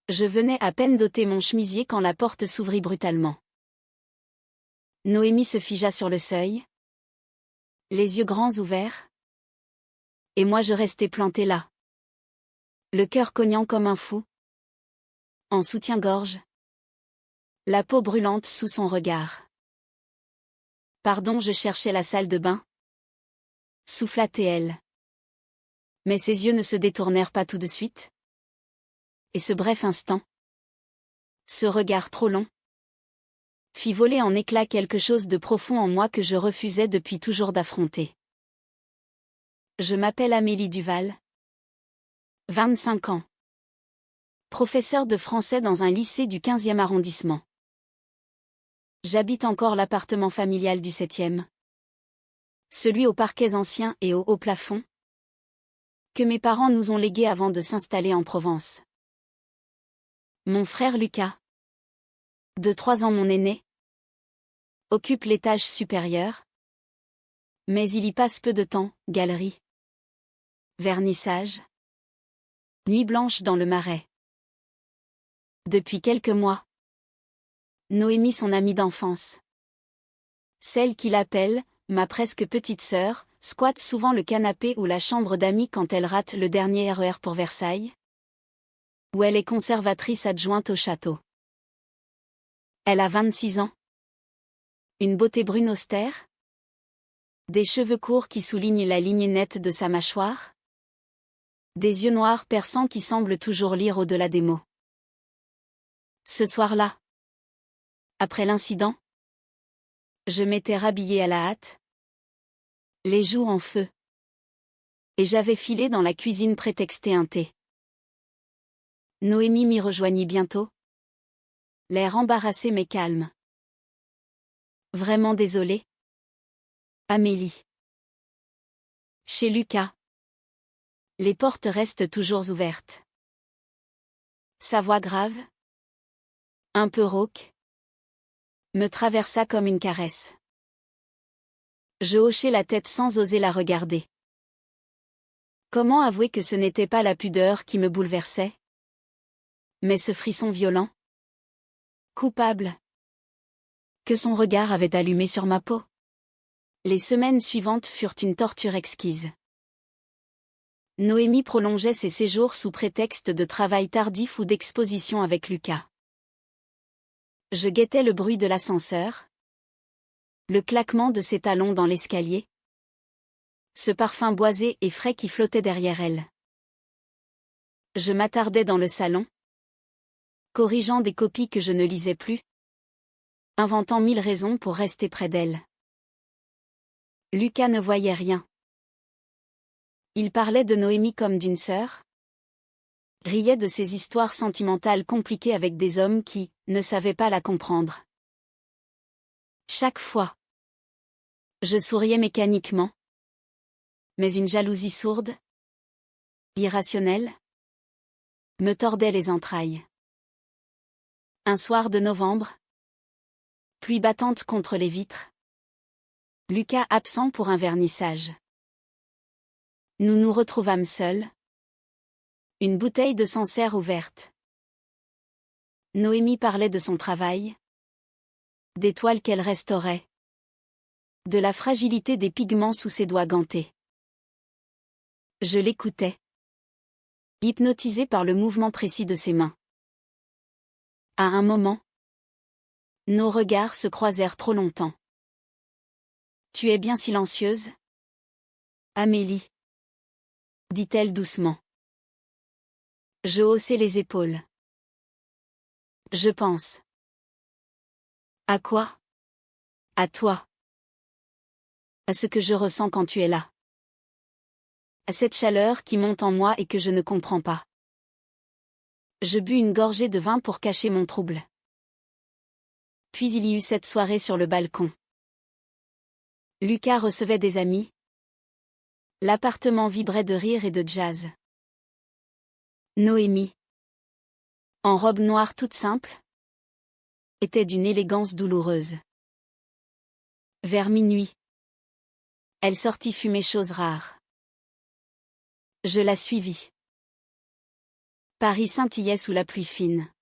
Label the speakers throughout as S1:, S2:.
S1: Je venais à peine d'ôter mon chemisier quand la porte s'ouvrit brutalement. Noémie se figea sur le seuil, les yeux grands ouverts. Et moi je restais planté là, le cœur cognant comme un fou, en soutien-gorge, la peau brûlante sous son regard. Pardon, je cherchais la salle de bain, souffla-t-elle. Mais ses yeux ne se détournèrent pas tout de suite. Et ce bref instant, ce regard trop long, fit voler en éclats quelque chose de profond en moi que je refusais depuis toujours d'affronter. Je m'appelle Amélie Duval. 25 ans. Professeure de français dans un lycée du 15e arrondissement. J'habite encore l'appartement familial du 7e. Celui aux parquets anciens et au haut plafond, que mes parents nous ont légué avant de s'installer en Provence. Mon frère Lucas, de 3 ans mon aîné, occupe l'étage supérieur. Mais il y passe peu de temps, galerie, vernissage, nuit blanche dans le marais. Depuis quelques mois, Noémie, son amie d'enfance, celle qu'il appelle ma presque petite sœur, squatte souvent le canapé ou la chambre d'amis quand elle rate le dernier RER pour Versailles, où elle est conservatrice adjointe au château. Elle a 26 ans. Une beauté brune austère, des cheveux courts qui soulignent la ligne nette de sa mâchoire, des yeux noirs perçants qui semblent toujours lire au-delà des mots. Ce soir-là, après l'incident, je m'étais rhabillée à la hâte, les joues en feu, et j'avais filé dans la cuisine prétexter un thé. Noémie m'y rejoignit bientôt, l'air embarrassé mais calme. Vraiment désolée, Amélie. Chez Lucas, les portes restent toujours ouvertes. Sa voix grave, un peu rauque, me traversa comme une caresse. Je hochai la tête sans oser la regarder. Comment avouer que ce n'était pas la pudeur qui me bouleversait, mais ce frisson violent, coupable, que son regard avait allumé sur ma peau. Les semaines suivantes furent une torture exquise. Noémie prolongeait ses séjours sous prétexte de travail tardif ou d'exposition avec Lucas. Je guettais le bruit de l'ascenseur, le claquement de ses talons dans l'escalier, ce parfum boisé et frais qui flottait derrière elle. Je m'attardais dans le salon, corrigeant des copies que je ne lisais plus, inventant 1000 raisons pour rester près d'elle. Lucas ne voyait rien. Il parlait de Noémie comme d'une sœur, riait de ses histoires sentimentales compliquées avec des hommes qui ne savaient pas la comprendre. Chaque fois, je souriais mécaniquement, mais une jalousie sourde, irrationnelle, me tordait les entrailles. Un soir de novembre, pluie battante contre les vitres, Lucas absent pour un vernissage. Nous nous retrouvâmes seuls, une bouteille de Sancerre ouverte. Noémie parlait de son travail, des toiles qu'elle restaurait, de la fragilité des pigments sous ses doigts gantés. Je l'écoutais, hypnotisé par le mouvement précis de ses mains. À un moment, nos regards se croisèrent trop longtemps. « Tu es bien silencieuse, Amélie ?» dit-elle doucement. Je haussai les épaules. Je pense. À quoi? À toi. À ce que je ressens quand tu es là. À cette chaleur qui monte en moi et que je ne comprends pas. Je bus une gorgée de vin pour cacher mon trouble. Puis il y eut cette soirée sur le balcon. Lucas recevait des amis. L'appartement vibrait de rire et de jazz. Noémie, en robe noire toute simple, était d'une élégance douloureuse. Vers minuit, elle sortit fumer chose rare. Je la suivis. Paris scintillait sous la pluie fine.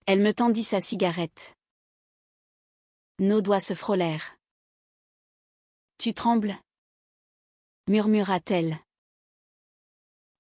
S1: Elle me tendit sa cigarette. Nos doigts se frôlèrent. Tu trembles? Murmura-t-elle.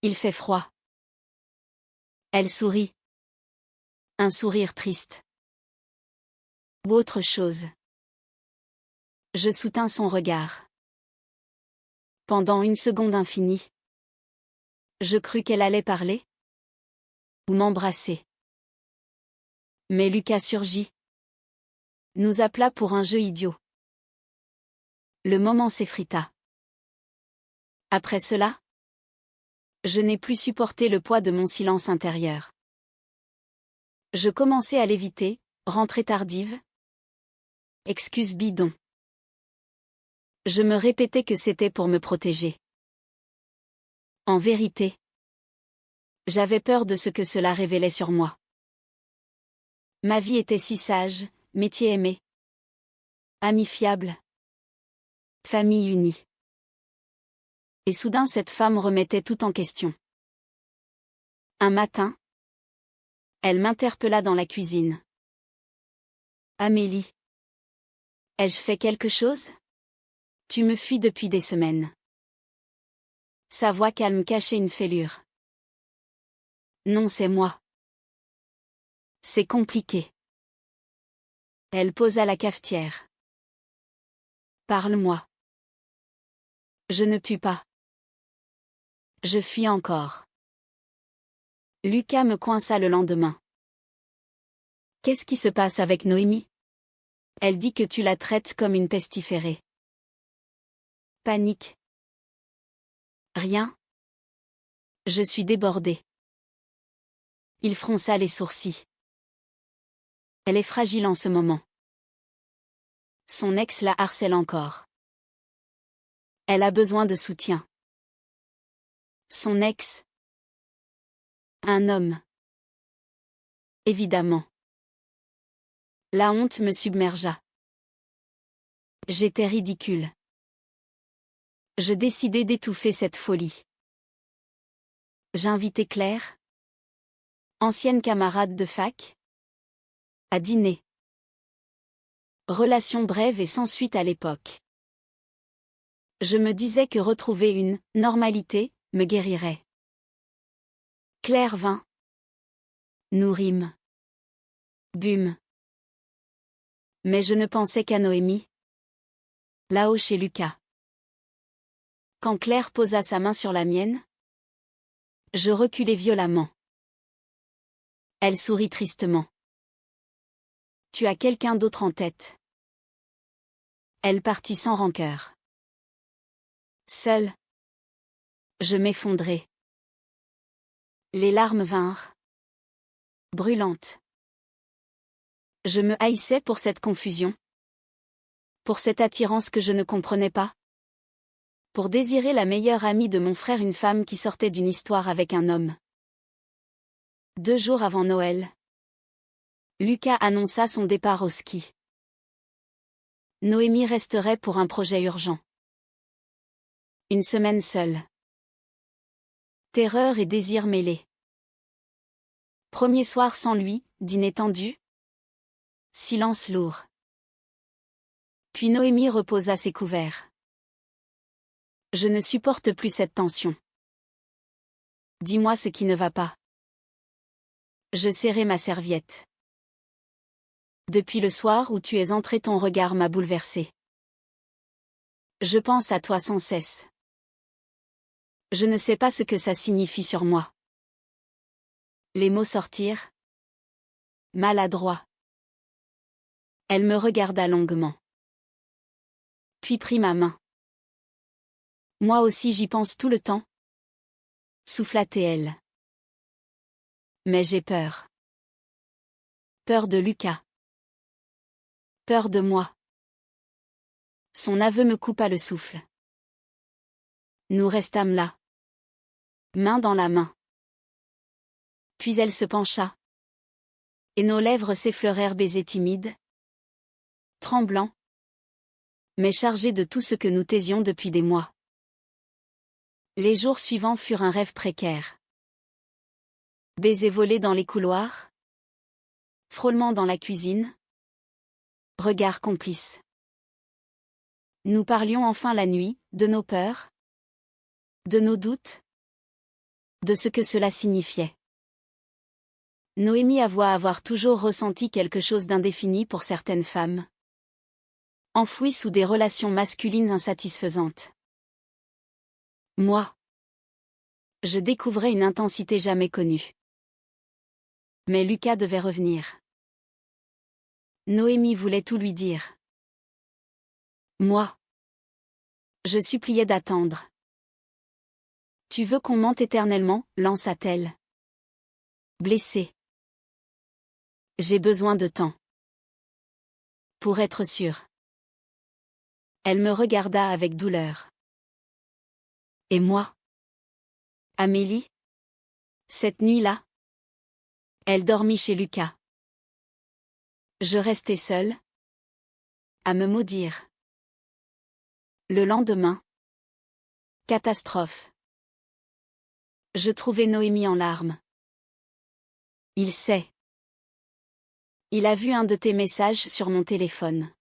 S1: Il fait froid. Elle sourit. Un sourire triste. Ou autre chose. Je soutins son regard. Pendant une seconde infinie. Je crus qu'elle allait parler. Ou m'embrasser. Mais Lucas surgit. Nous appela pour un jeu idiot. Le moment s'effrita. Après cela, je n'ai plus supporté le poids de mon silence intérieur. Je commençais à l'éviter, rentrée tardive. Excuse bidon. Je me répétais que c'était pour me protéger. En vérité, j'avais peur de ce que cela révélait sur moi. Ma vie était si sage, métier aimé. Ami fiable. Famille unie. Et soudain cette femme remettait tout en question. Un matin, elle m'interpella dans la cuisine. Amélie. Ai-je fait quelque chose? Tu me fuis depuis des semaines. Sa voix calme cachait une fêlure. Non, c'est moi. C'est compliqué. Elle posa la cafetière. Parle-moi. Je ne puis pas. Je fuis encore. Lucas me coinça le lendemain. Qu'est-ce qui se passe avec Noémie? Elle dit que tu la traites comme une pestiférée. Panique. Rien. Je suis débordée. Il fronça les sourcils. Elle est fragile en ce moment. Son ex la harcèle encore. Elle a besoin de soutien. Son ex. Un homme. Évidemment. La honte me submergea. J'étais ridicule. Je décidai d'étouffer cette folie. J'invitai Claire, ancienne camarade de fac, à dîner. Relation brève et sans suite à l'époque. Je me disais que retrouver une « normalité » me guérirait. Claire vint. Nous rîmes. Bûmes. Mais je ne pensais qu'à Noémie. Là-haut chez Lucas. Quand Claire posa sa main sur la mienne, je reculai violemment. Elle sourit tristement. Tu as quelqu'un d'autre en tête. Elle partit sans rancœur. Seule. Je m'effondrai. Les larmes vinrent. Brûlantes. Je me haïssais pour cette confusion. Pour cette attirance que je ne comprenais pas. Pour désirer la meilleure amie de mon frère, une femme qui sortait d'une histoire avec un homme. 2 jours avant Noël, Lucas annonça son départ au ski. Noémie resterait pour un projet urgent. Une semaine seule. Terreur et désir mêlés. Premier soir sans lui, dîner tendu. Silence lourd. Puis Noémie reposa ses couverts. Je ne supporte plus cette tension. Dis-moi ce qui ne va pas. Je serrai ma serviette. Depuis le soir où tu es entré, ton regard m'a bouleversé. Je pense à toi sans cesse. Je ne sais pas ce que ça signifie sur moi. Les mots sortirent. Maladroit. Elle me regarda longuement. Puis prit ma main. Moi aussi j'y pense tout le temps. Souffla-t-elle. Mais j'ai peur. Peur de Lucas. Peur de moi. Son aveu me coupa le souffle. Nous restâmes là. Main dans la main. Puis elle se pencha. Et nos lèvres s'effleurèrent, baisers timides. Tremblants. Mais chargés de tout ce que nous taisions depuis des mois. Les jours suivants furent un rêve précaire. Baisers volés dans les couloirs. Frôlements dans la cuisine. Regards complices. Nous parlions enfin la nuit, de nos peurs. De nos doutes. De ce que cela signifiait. Noémie avoua avoir toujours ressenti quelque chose d'indéfini pour certaines femmes. Enfouies sous des relations masculines insatisfaisantes. Moi. Je découvrais une intensité jamais connue. Mais Lucas devait revenir. Noémie voulait tout lui dire. Moi. Je suppliais d'attendre. Tu veux qu'on mente éternellement, lança-t-elle. Blessée. J'ai besoin de temps. Pour être sûre. Elle me regarda avec douleur. Et moi? Amélie? Cette nuit-là? Elle dormit chez Lucas. Je restai seule. À me maudire. Le lendemain. Catastrophe. Je trouvai Noémie en larmes. Il sait. Il a vu un de tes messages sur mon téléphone.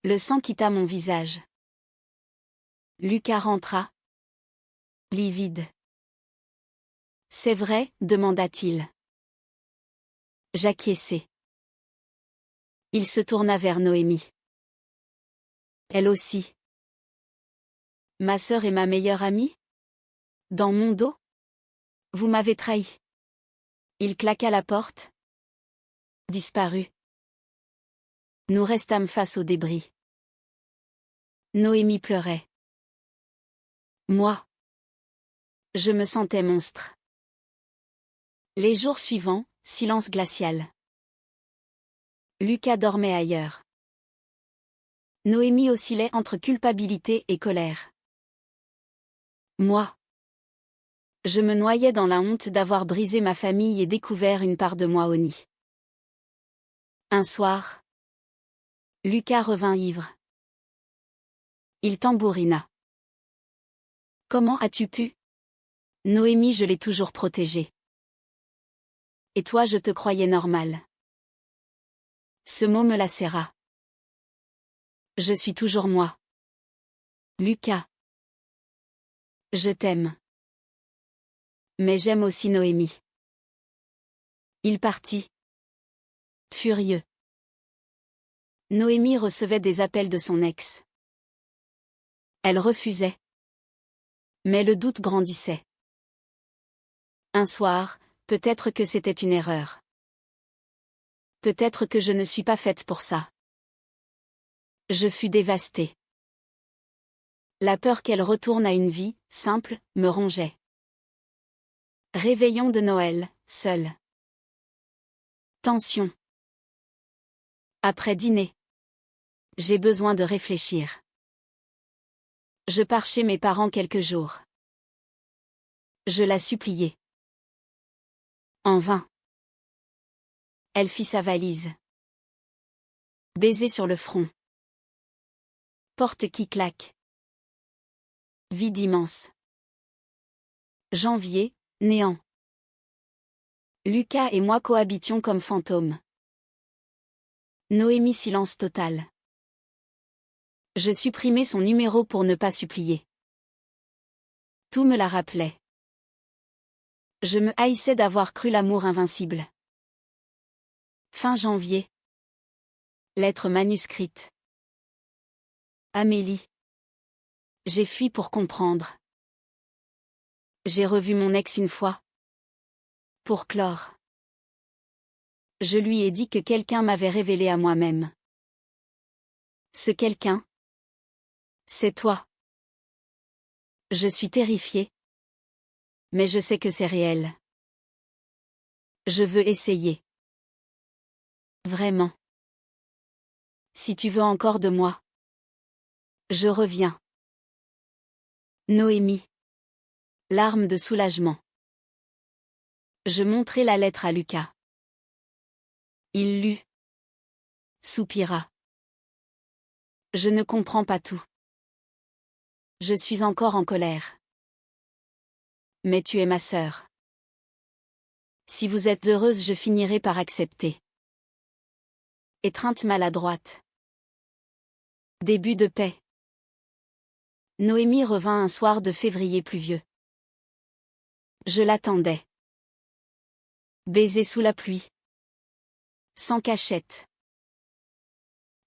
S1: Le sang quitta mon visage. Lucas rentra. Livide. C'est vrai, demanda-t-il. J'acquiesçai. Il se tourna vers Noémie. Elle aussi. Ma sœur est ma meilleure amie? Dans mon dos? Vous m'avez trahi. Il claqua la porte. Disparut. Nous restâmes face aux débris. Noémie pleurait. Moi. Je me sentais monstre. Les jours suivants, silence glacial. Lucas dormait ailleurs. Noémie oscillait entre culpabilité et colère. Moi. Je me noyais dans la honte d'avoir brisé ma famille et découvert une part de moi au nid. Un soir. Lucas revint ivre. Il tambourina. Comment as-tu pu? Noémie, je l'ai toujours protégée. Et toi, je te croyais normal. Ce mot me lacéra. Je suis toujours moi. Lucas. Je t'aime. Mais j'aime aussi Noémie. Il partit. Furieux. Noémie recevait des appels de son ex. Elle refusait. Mais le doute grandissait. Un soir, peut-être que c'était une erreur. Peut-être que je ne suis pas faite pour ça. Je fus dévastée. La peur qu'elle retourne à une vie, simple, me rongeait. Réveillon de Noël, seul. Tension. Après dîner. J'ai besoin de réfléchir. Je pars chez mes parents quelques jours. Je la suppliai. En vain. Elle fit sa valise. Baiser sur le front. Porte qui claque. Vide immense. Janvier, néant. Lucas et moi cohabitions comme fantômes. Noémie, silence total. Je supprimai son numéro pour ne pas supplier. Tout me la rappelait. Je me haïssais d'avoir cru l'amour invincible. Fin janvier. Lettre manuscrite. Amélie. J'ai fui pour comprendre. J'ai revu mon ex une fois. Pour clore. Je lui ai dit que quelqu'un m'avait révélé à moi-même. Ce quelqu'un. C'est toi. Je suis terrifiée. Mais je sais que c'est réel. Je veux essayer. Vraiment. Si tu veux encore de moi. Je reviens. Noémie. Larmes de soulagement. Je montrai la lettre à Lucas. Il lut. Soupira. Je ne comprends pas tout. Je suis encore en colère. Mais tu es ma sœur. Si vous êtes heureuse, je finirai par accepter. Étreinte maladroite. Début de paix. Noémie revint un soir de février pluvieux. Je l'attendais. Baiser sous la pluie. Sans cachette.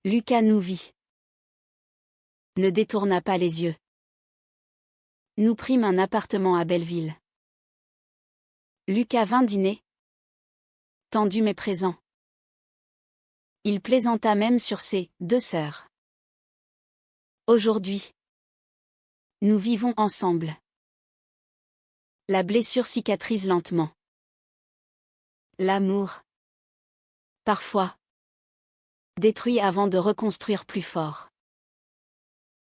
S1: Lucas nous vit. Ne détourna pas les yeux. Nous prîmes un appartement à Belleville. Lucas vint dîner. Tendus mais présents. Il plaisanta même sur ses 2 sœurs. Aujourd'hui, nous vivons ensemble. La blessure cicatrise lentement. L'amour, parfois, détruit avant de reconstruire plus fort.